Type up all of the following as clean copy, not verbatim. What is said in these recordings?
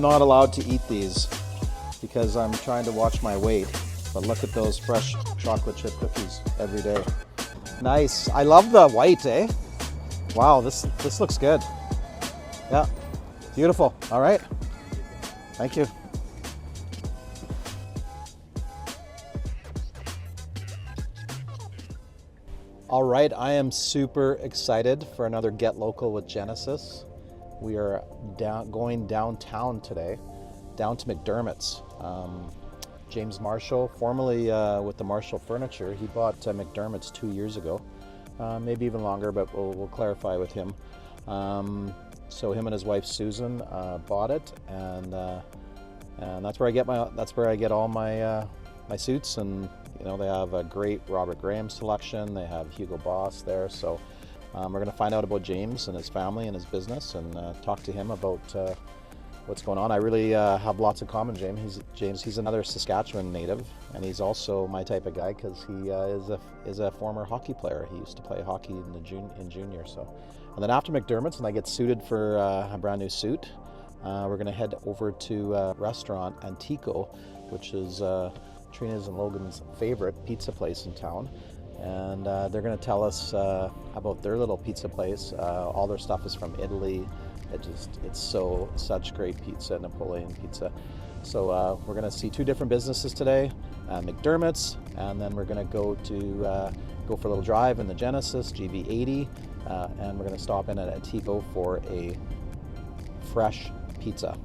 I'm not allowed to eat these because I'm trying to watch my weight. But look at those fresh chocolate chip cookies every day. Nice. I love the white, eh? Wow, this looks good. Yeah, beautiful. All right. Thank you. All right, I am super excited for another Get Local with Genesis. We are going downtown today, down to McDermott's. James Marshall, formerly with the Marshall Furniture, he bought McDermott's 2 years ago, maybe even longer, but we'll clarify with him. So him and his wife Susan bought it, and that's where I get all my my suits. And you know, they have a great Robert Graham selection. They have Hugo Boss there. So we're going to find out about James and his family and his business, and talk to him about what's going on. I really have lots in common, James. He's another Saskatchewan native, and he's also my type of guy because he is a former hockey player. He used to play hockey in junior. So, and then after McDermott's, and I get suited for a brand new suit, we're going to head over to restaurant Antico, which is Trina's and Logan's favorite pizza place in town. And they're going to tell us about their little pizza place. All their stuff is from Italy. It's such great pizza, Napoleon pizza. So we're going to see two different businesses today, McDermott's, and then we're going to go for a little drive in the Genesis GV80, and we're going to stop in at Antico for a fresh pizza.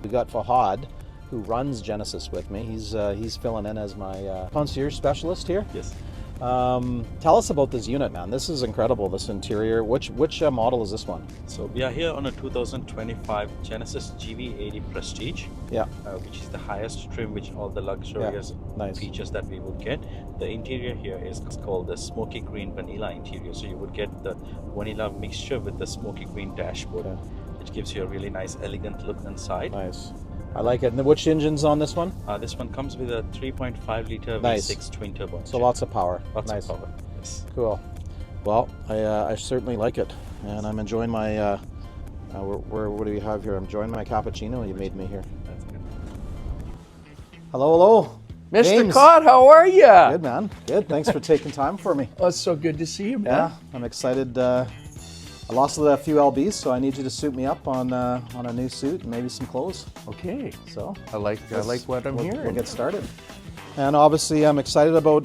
We got Fahad, who runs Genesis with me. He's filling in as my concierge specialist here. Yes. Tell us about this unit, man. This is incredible, this interior. Which model is this one? So we are here on a 2025 Genesis GV80 Prestige. Yeah. Which is the highest trim, which all the luxurious Nice. features that we would get. The interior here is called the smoky green vanilla interior. So you would get the vanilla mixture with the smoky green dashboard, which gives you a really nice, elegant look inside. Nice. I like it. And which engine's on this one? This one comes with a 3.5 liter Nice. V6 twin turbo engine. So lots of power. Lots nice. of power. Yes. Cool. Well, I certainly like it, and I'm enjoying my. What do we have here? I'm enjoying my cappuccino you made me here. That's good. Hello. Mr. James. Kot, how are you? Good, man. Good. Thanks for taking time for me. Oh, it's so good to see you, man. Yeah, I'm excited. I lost a few lbs, so I need you to suit me up on a new suit and maybe some clothes. Okay. So I like what I'm hearing. We'll get started. And obviously, I'm excited about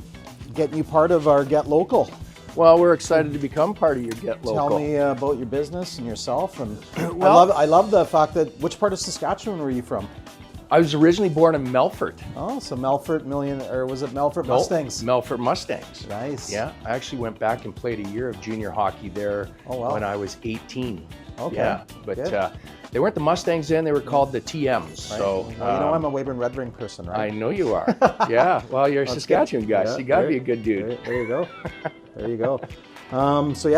getting you part of our Get Local. Well, we're excited to become part of your Get Local. Tell me about your business and yourself. And Well- I love the fact that, which part of Saskatchewan were you from? I was originally born in Melfort. Oh, so Melfort was it Melfort No, Mustangs? Melfort Mustangs. Nice. Yeah, I actually went back and played a year of junior hockey there when I was 18. Okay. Yeah, but they weren't the Mustangs then, they were called the TMs. Right. So Well, you know I'm a Weyburn Red Wing person, right? I know you are. Yeah, well, you're a Saskatchewan guy, so you got to be a good dude. There you go. There you go. So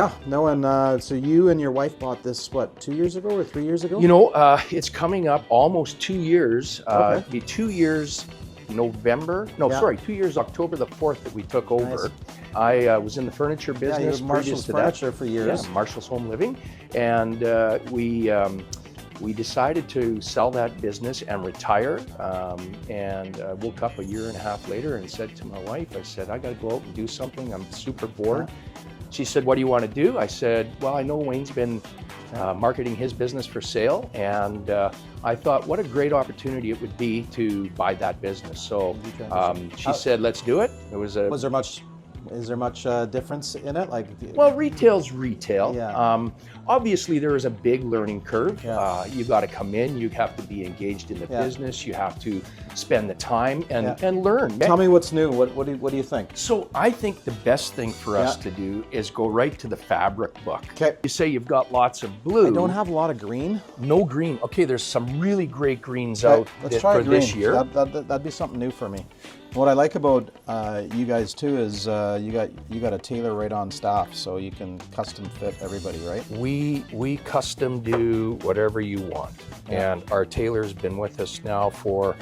you and your wife bought this, what, 2 years ago or 3 years ago? You know, it's coming up almost 2 years. Okay. It'll be 2 years November. No, sorry, 2 years October the 4th that we took over. Nice. I was in the furniture Yeah, you business were previous Marshall's to Furniture that. for years. Yeah, Marshall's Home Living. And we decided to sell that business and retire, and woke up a year and a half later and said to my wife, I said, I got to go out and do something. I'm super bored. She said, what do you want to do? I said, well, I know Wayne's been marketing his business for sale, and I thought what a great opportunity it would be to buy that business. So she said, let's do it. Is there much difference in it? Well, retail's retail. Yeah. Obviously, there is a big learning curve. Yeah. You got to come in. You have to be engaged in the business. You have to spend the time and learn. Tell me what's new. What do you think? So I think the best thing for us to do is go right to the fabric book. Okay. You say you've got lots of blue. I don't have a lot of green. No green. Okay, there's some really great greens out Let's try for green. this year. That'd be something new for me. What I like about you guys too is you got a tailor right on staff, so you can custom fit everybody, right? We custom do whatever you want, and our tailor's been with us now for,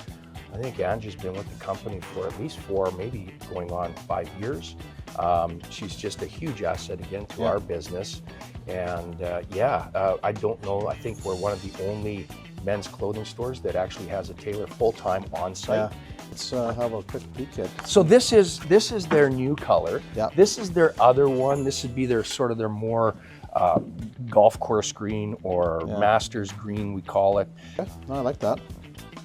I think Angie's been with the company for at least 4, maybe going on 5 years. She's just a huge asset again to our business, and I don't know. I think we're one of the only men's clothing stores that actually has a tailor full-time on site. Yeah. Let's have a quick peek at. So this is their new color. Yeah. This is their other one. This would be their sort of their more golf course green or Masters green, we call it. Okay. No, I like that.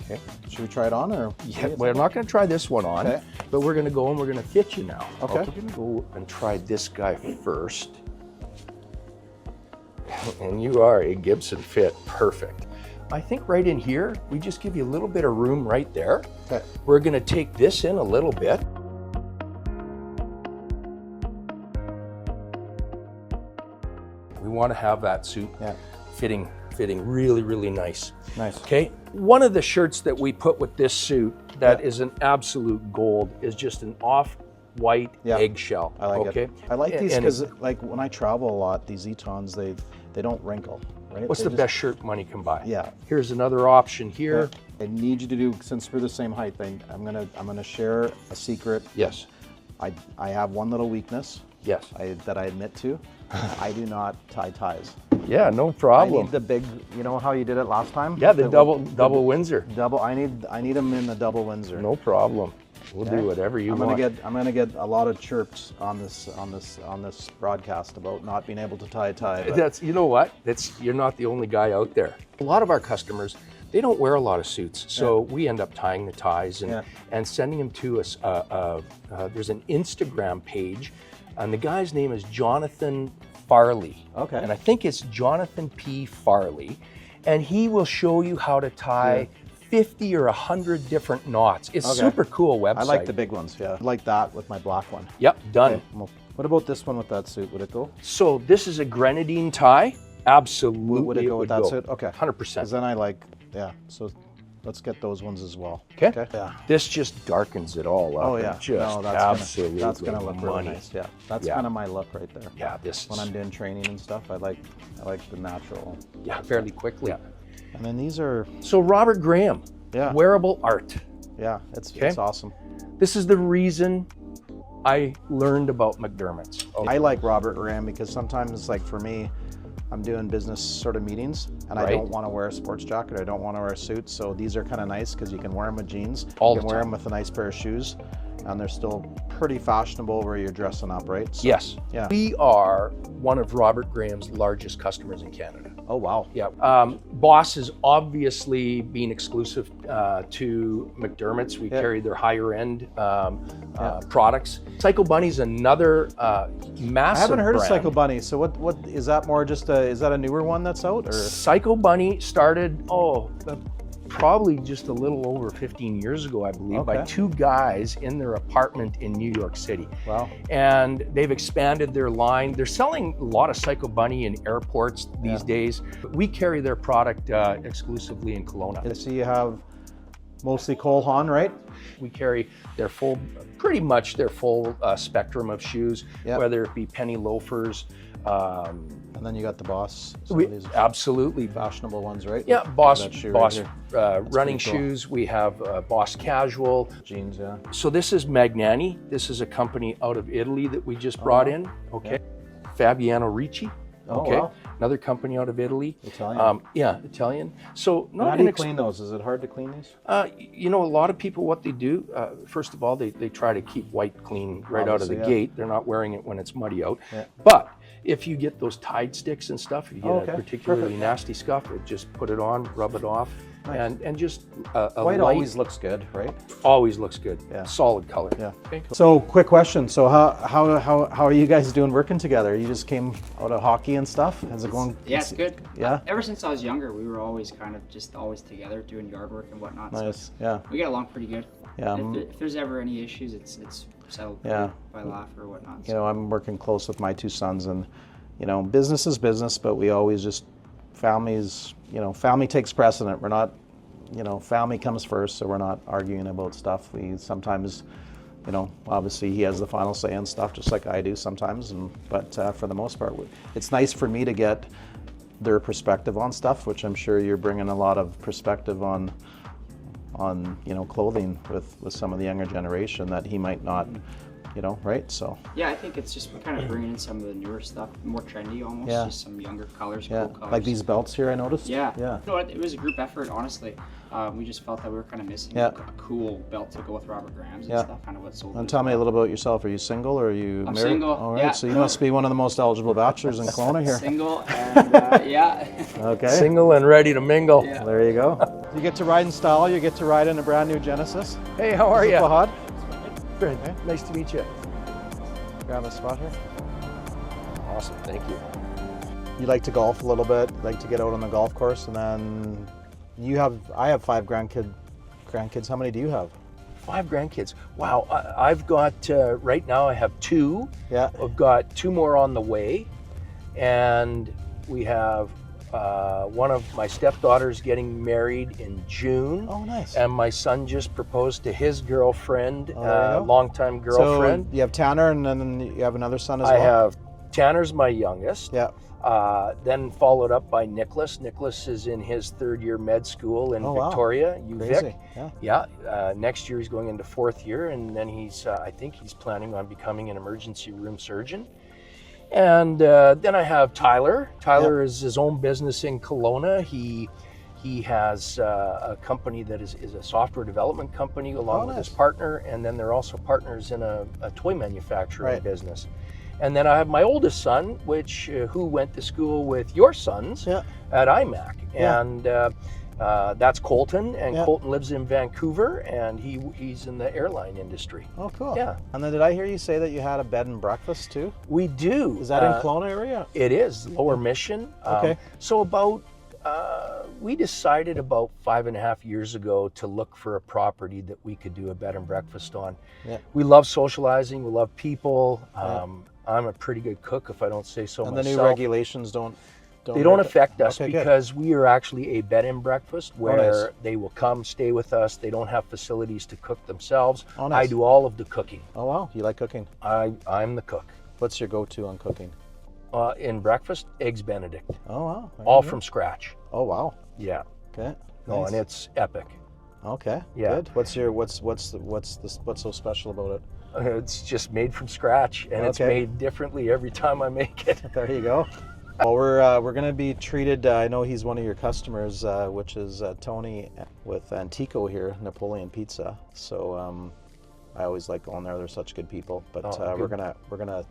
Okay. Should we try it on or? Yeah, we're not going to try this one on, Okay. but we're going to go and we're going to fit you now. Okay. We're going to go and try this guy first. And you are a Gibson fit, perfect. I think right in here, we just give you a little bit of room right there. Okay. We're going to take this in a little bit. We want to have that suit fitting really, really nice. Nice. Okay. One of the shirts that we put with this suit that is an absolute gold is just an off-white eggshell. I like okay? it. I like these And because, like, when I travel a lot, these Etons, they don't wrinkle, right? what's the best shirt money can buy? Yeah. Here's another option here. I need you to do, since we're the same height, I'm gonna share a secret. Yes. I have one little weakness. Yes. That I admit to. I do not tie ties. Yeah, no I problem. need the big. You know how you did it last time? Yeah, the double Windsor. Double. I need them in the double Windsor. No problem. We'll do whatever you want. I'm gonna get a lot of chirps on this broadcast about not being able to tie a tie. But That's, you know what? You're not the only guy out there. A lot of our customers, they don't wear a lot of suits, so we end up tying the ties and sending them to us. There's an Instagram page, and the guy's name is Jonathan Farley. Okay. And I think it's Jonathan P. Farley, and he will show you how to tie 50 or 100 different knots. It's super cool website. I like the big ones. Yeah. I like that with my black one. Yep, done. Okay. Well, what about this one with that suit? Would it go? So this is a grenadine tie. Absolutely. Would it go with that suit? Okay. 100%. Because then I like, so let's get those ones as well. Okay. Yeah. This just darkens it all up. Oh yeah. Just that's absolutely that's gonna look really money. nice. Yeah. That's kind of my look right there. Yeah, this When I'm doing training and stuff, I like the natural. Yeah, fairly quickly. Yeah. And then these are. So Robert Graham, wearable art. Yeah, it's awesome. This is the reason I learned about McDermott's. I like Robert Graham because sometimes, like for me, I'm doing business sort of meetings and I don't want to wear a sports jacket. I don't want to wear a suit. So these are kind of nice because you can wear them with jeans. You can wear them with a nice pair of shoes, and they're still pretty fashionable where you're dressing up, right? So, yes. Yeah. We are one of Robert Graham's largest customers in Canada. Oh, wow. Yeah. Boss is obviously being exclusive to McDermott's. We carry their higher end products. Psycho Bunny's another massive I haven't heard brand. of Psycho Bunny. So what is that more just is that a newer one that's out? Or? Psycho Bunny started, probably just a little over 15 years ago, I believe, by two guys in their apartment in New York City. Wow. And they've expanded their line. They're selling a lot of Psycho Bunny in airports these days. We carry their product exclusively in Kelowna. I see you have mostly Cole Haan, right? We carry their pretty much their full spectrum of shoes, whether it be penny loafers. And then you got the Boss. These absolutely fashionable ones, right? Yeah, Boss right running shoes. We have Boss Casual jeans. Yeah. So this is Magnani. This is a company out of Italy that we just brought in. Okay. Fabiano Ricci. Okay. Wow. Another company out of Italy. Italian. Italian. So how do you clean those? Is it hard to clean these? You know, a lot of people, what they do, first of all, they try to keep white clean right out of the gate. They're not wearing it when it's muddy out. Yeah. But if you get those Tide sticks and stuff, if you get a particularly nasty scuff, just put it on, rub it off, and just white always looks good, right? Always looks good. Yeah. Solid color. Yeah. Okay, cool. So, quick question. So, how are you guys doing working together? You just came out of hockey and stuff. How's it going? Yeah, it's good. Yeah. Ever since I was younger, we were always kind of just always together doing yard work and whatnot. Nice. So yeah. We get along pretty good. Yeah. If there's ever any issues, it's settled by laugh or whatnot. So. You know, I'm working close with my two sons, and you know, business is business, but we always just family takes precedent. We're not, family comes first, so we're not arguing about stuff. We sometimes, obviously he has the final say on stuff, just like I do sometimes. But for the most part, it's nice for me to get their perspective on stuff, which I'm sure you're bringing a lot of perspective on clothing with some of the younger generation that he might not you know, right? So Yeah, I think it's just kind of bringing in some of the newer stuff, more trendy almost. Yeah. Just some younger colors, yeah, cool colors. like these belts here, I noticed. Yeah. Yeah. You know what? It was a group effort, honestly. We just felt that we were kind of missing Yeah. a cool belt to go with Robert Graham's and Yeah. stuff. Kind of what sold. And it tell as me a well. little about yourself. Are you single or are you I'm married? single, All right, yeah. so you must be one of the most eligible bachelors in Kelowna here. Single and yeah. Okay. Single and ready to mingle. Yeah. There you go. You get to ride in style. You get to ride in a brand new Genesis. Hey, how are Is it you? Fahad? Good. Nice to meet you. Grab a spot here. Awesome. Thank you. You like to golf a little bit. You like to get out on the golf course, and then I have 5 grandkids. How many do you have? 5 grandkids. Wow. I've got, right now I have 2. Yeah. I've got 2 more on the way. And we have one of my stepdaughters getting married in June. Oh, nice. And my son just proposed to his girlfriend, Oh, there you go. longtime girlfriend. So you have Tanner, and then you have another son as I well? have Tanner's my youngest. Yeah. Then followed up by Nicholas. Nicholas is in his 3rd year med school in Oh, wow. Victoria, UVic. Crazy. Yeah. Yeah, next year he's going into 4th year, and then I think he's planning on becoming an emergency room surgeon. And then I have Tyler. Tyler is his own business in Kelowna. He has a company that is a software development company along with his partner, and then they're also partners in a toy manufacturing business. And then I have my oldest son, who went to school with your sons at IMAC, and that's Colton. And Colton lives in Vancouver, and he's in the airline industry. Oh, cool. Yeah. And then did I hear you say that you had a bed and breakfast too? We do. Is that in Kelowna area? It is Lower Mission. Okay. So we decided about 5.5 years ago to look for a property that we could do a bed and breakfast on. Yeah. We love socializing. We love people. I'm a pretty good cook, if I don't say so myself. And the new regulations don't affect us Okay, good. because we are actually a bed and breakfast where nice. they will come stay with us. They don't have facilities to cook themselves. Oh, nice. I do all of the cooking. Oh, wow. You like cooking? I'm the cook. What's your go-to on cooking? In breakfast, eggs Benedict, Oh, wow. all from scratch. Oh, wow. Yeah. Okay. No, Nice. and it's epic. Okay. Yeah. Good. What's so special about it? It's just made from scratch, and it's Okay. made differently every time I make it. There you go. Well, we're going to be treated. I know he's one of your customers, which is Tony with Antico here, Napoleon Pizza. So I always like going there. They're such good people. But good. we're gonna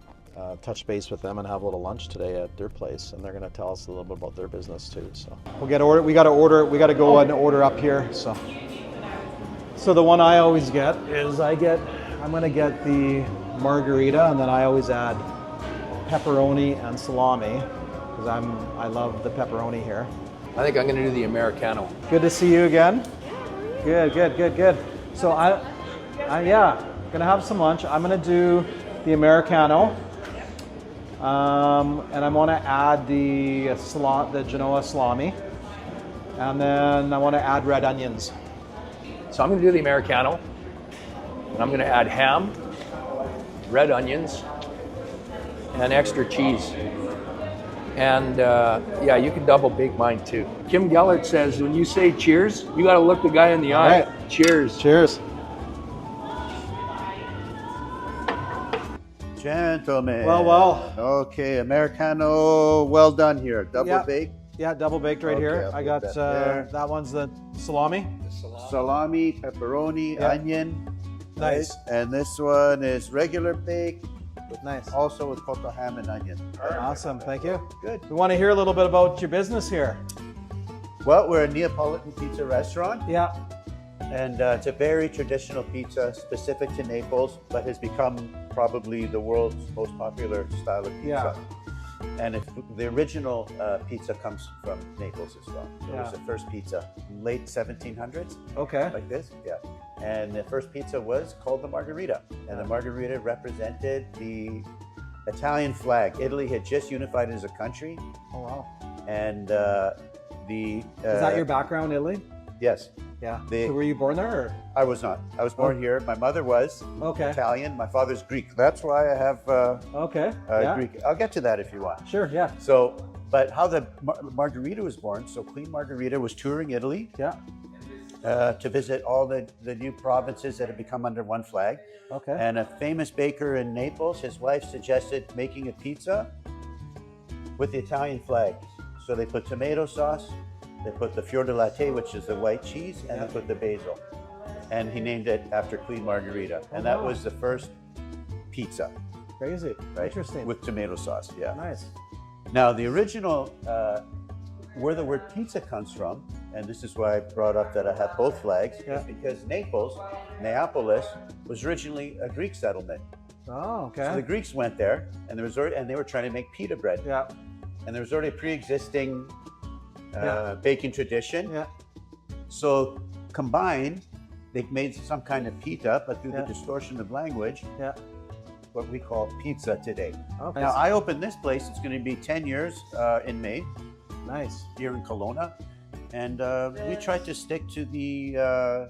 touch base with them and have a little lunch today at their place, and they're going to tell us a little bit about their business too. So we'll get order. We got to go and order up here. So the one I always get is I'm going to get the margarita, and then I always add pepperoni and salami because I love the pepperoni here. I think I'm going to do the Americano. Good to see you again. Good. So I'm gonna have some lunch. I'm gonna do the Americano, and I'm gonna add the Genoa salami, and then I want to add red onions. So I'm going to do the Americano, and I'm going to add ham, red onions, and extra cheese. And you can double bake mine too. Kim Gellert says, when you say cheers, you got to look the guy in the eye. right. Cheers. Cheers. Gentlemen. Well. Okay, Americano, well done here. Double Yeah. baked. Yeah, double baked right here. Okay, I I'll got put that there. that one's the salami. Salami, pepperoni, Yeah. onion. Nice. Right? And this one is regular baked, Nice. also with cocoa ham and onion. Awesome. Thank you. Good. We want to hear a little bit about your business here. Well, we're a Neapolitan pizza restaurant, Yeah. and it's a very traditional pizza specific to Naples, but has become probably the world's most popular style of pizza. And the original pizza comes from Naples as well. It was the first pizza, late 1700s, Okay. like this, yeah. And the first pizza was called the margarita, and the margarita represented the Italian flag. Italy had just unified as a country, Oh wow. and Is that your background, Italy? Yes. Yeah. The- So were you born there? Or? I was not. I was born here. My mother was Okay. Italian. My father's Greek. That's why I have Okay. Yeah. Greek. I'll get to that if you want. Sure. Yeah. So, but how the margarita was born, so Queen Margarita was touring Italy, Yeah. to visit all the new provinces that have become under one flag. Okay. And a famous baker in Naples, his wife suggested making a pizza with the Italian flag. So they put tomato sauce, they put the fior di latte, which is the white cheese, and they put the basil. And he named it after Queen Margherita. And that was the first pizza. Crazy. Right? Interesting. With tomato sauce, yeah. Nice. Now, the original, where the word pizza comes from, and this is why I brought up that I have both flags, is because Naples, Neapolis, was originally a Greek settlement. Oh, okay. So the Greeks went there, and they were trying to make pita bread. Yeah. And there was already a pre-existing baking tradition. Yeah. So combined, they made some kind of pita, but through the distortion of language, what we call pizza today. Okay. Now, I opened this place. It's going to be 10 years in May. Nice. Here in Kelowna. And we tried to stick to the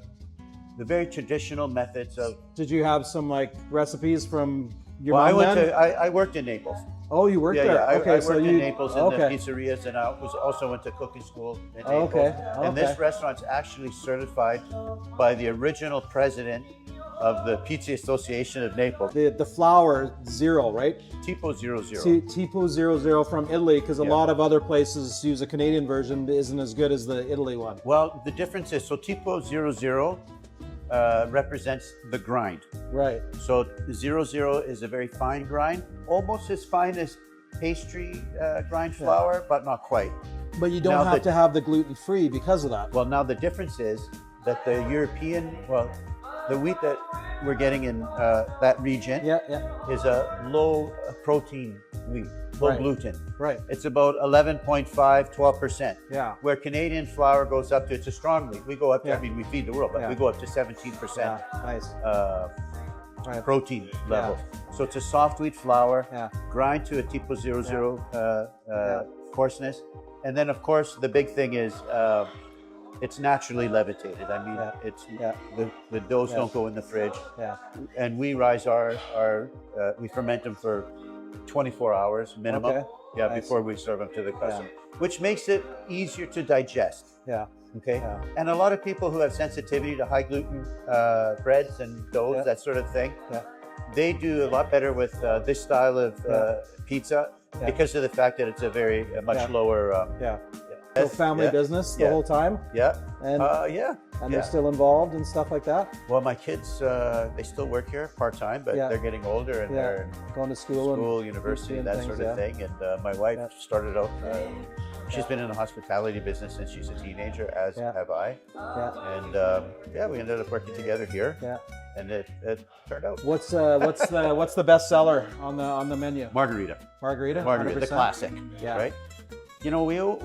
very traditional methods of... Did you have some like recipes from your Well, mom then? I worked in Naples. Oh, you worked there? Yeah, I Okay, worked so in Naples in the okay. pizzerias, and I also went to cooking school in Naples. Okay, And this okay. restaurant's actually certified by the original president of the Pizza Association of Naples, The flour 0, right? Tipo 00. Tipo 00 from Italy, because a lot of other places use a Canadian version that isn't as good as the Italy one. Well, the difference is, so Tipo 00 represents the grind. Right. So 00 is a very fine grind, almost as fine as pastry grind flour, but not quite. But you don't Now have to have the gluten-free because of that. Well, now the difference is that the European, the wheat that we're getting in that region is a low protein wheat, low gluten. Right. It's about 11.5, 12%. Yeah. Where Canadian flour goes up to, it's a strong wheat. We go up to, I mean, we feed the world, but we go up to 17% Nice. protein level. So it's a soft wheat flour, grind to a Tipo 00 coarseness. And then, of course, the big thing is it's naturally levitated. I mean, it's the doughs don't go in the fridge. Yeah. And we we ferment them for 24 hours minimum. Okay. Yeah, Nice. before we serve them to the customer, which makes it easier to digest. Yeah. Okay. Yeah. And a lot of people who have sensitivity to high gluten breads and doughs, that sort of thing, they do a lot better with this style of pizza because of the fact that it's a much lower. So family business the whole time? Yeah. And and they're still involved and stuff like that? Well, my kids, they still work here part-time, but they're getting older and they're going to school, university, and that things, sort of thing. And my wife started out, she's been in the hospitality business since she's a teenager, as have I. And we ended up working together here. Yeah. And it turned out. What's the best seller on the menu? Margherita. Margherita, the classic. Yeah. Right. You know,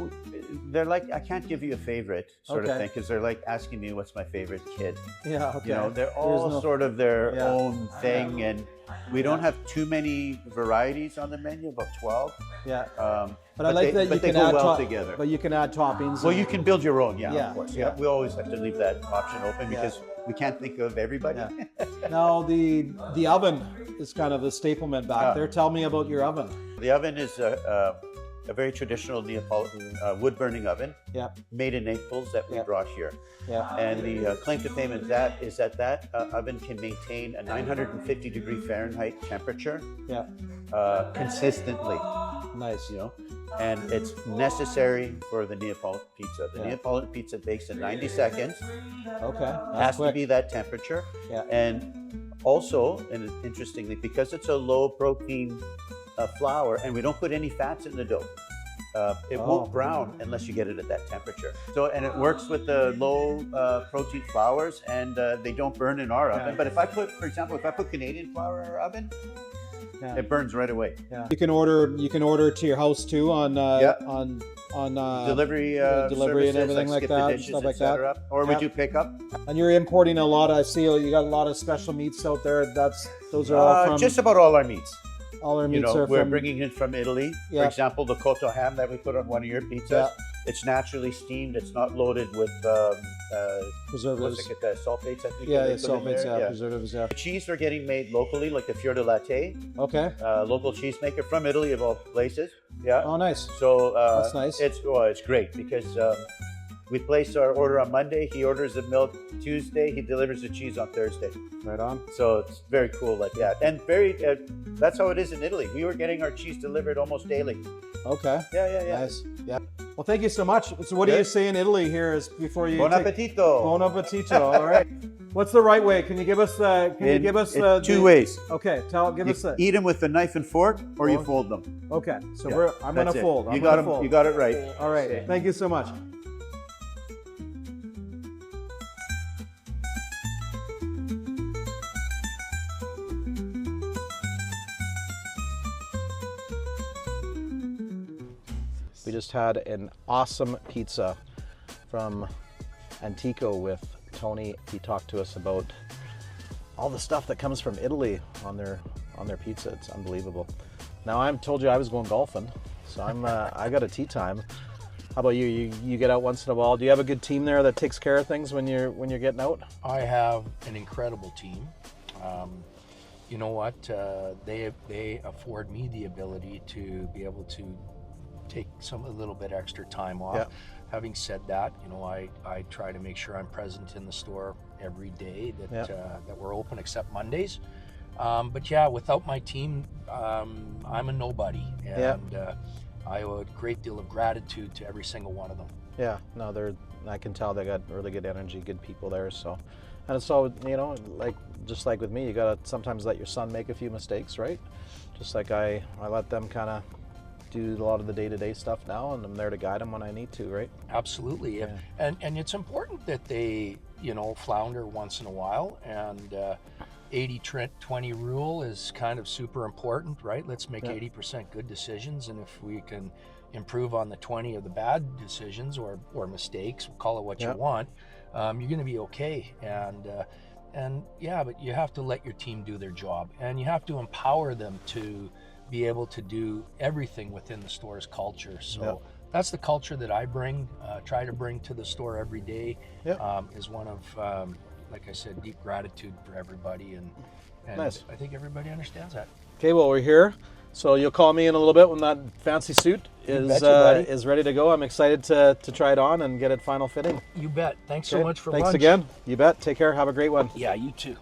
they're like, I can't give you a favorite sort of thing, because they're like asking me what's my favorite kid. Yeah. Okay. You know, they're all sort of their own thing, and we don't have too many varieties on the menu, about 12. Yeah. But I like that you can add together. But you can add toppings. Well, you can build your own, of course. Yeah. We always have to leave that option open because we can't think of everybody. Yeah. Now the oven is kind of the staplement back there. Tell me about your oven. The oven is a very traditional Neapolitan wood-burning oven, made in Naples that we brought here. Yeah. And the claim to fame is that oven can maintain a 950 degree Fahrenheit temperature consistently. Nice. You know, and it's necessary for the Neapolitan pizza. The Neapolitan pizza bakes in 90 seconds. Okay. Has to be that temperature. Yeah. And also, and interestingly, because it's a low protein flour, and we don't put any fats in the dough. It won't brown unless you get it at that temperature. So, and it works with the low protein flours, and they don't burn in our oven. But if I put, for example, Canadian flour in our oven, it burns right away. Yeah. You can order to your house too on delivery and everything like that, dishes, stuff like that. Or we do pickup. And you're importing a lot. I see you got a lot of special meats out there. Those are all from just about all our meats. All our meats are we're bringing in from Italy. For example, the Kot ham that we put on one of your pizzas, it's naturally steamed. It's not loaded with preservatives. Sulfates, I think. Sulfates, preservatives, The cheese are getting made locally, like the fior di latte. Okay. Local cheesemaker from Italy, of all places. Yeah. Oh, nice. So that's nice. It's great because We place our order on Monday. He orders the milk Tuesday. He delivers the cheese on Thursday. Right on. So it's very cool like that. And that's how it is in Italy. We were getting our cheese delivered almost daily. Okay. Yeah. Nice. Yeah. Well, thank you so much. So what do you say in Italy here is before you Buon appetito. Buon appetito. All right. What's the right way? Can you give us two ways. Okay, give us that. Eat them with a knife and fork, or you fold them. Okay, so Yeah, I'm gonna that's it. fold. You got it right. All right. Thank you so much. We just had an awesome pizza from Antico with Tony. He talked to us about all the stuff that comes from Italy on their pizza. It's unbelievable. Now I told you I was going golfing, so I got a tea time. How about you? You get out once in a while. Do you have a good team there that takes care of things when you're getting out? I have an incredible team. You know what? They afford me the ability to be able to take a little bit extra time off. Yeah. Having said that, you know, I try to make sure I'm present in the store every day that we're open except Mondays. But yeah, without my team, I'm a nobody, and I owe a great deal of gratitude to every single one of them. Yeah, no, I can tell they got really good energy, good people there. So, and so you know, just like with me, you gotta sometimes let your son make a few mistakes, right? Just like I let them kind of do a lot of the day-to-day stuff now, and I'm there to guide them when I need to, right? Absolutely. Yeah. And it's important that they, you know, flounder once in a while, and 80-20 rule is kind of super important, right? Let's make 80% good decisions, and if we can improve on the 20 of the bad decisions or mistakes, call it what you want, you're going to be okay. And yeah, but you have to let your team do their job, and you have to empower them to be able to do everything within the store's culture. So that's the culture that I try to bring to the store every day. Is one of, like I said, deep gratitude for everybody, and Nice. I think everybody understands that. Okay, well, we're here. So you'll call me in a little bit when that fancy suit is ready to go. I'm excited to try it on and get it final fitting. You bet. Thanks so much for lunch. Thanks again. You bet. Take care. Have a great one. Yeah, you too.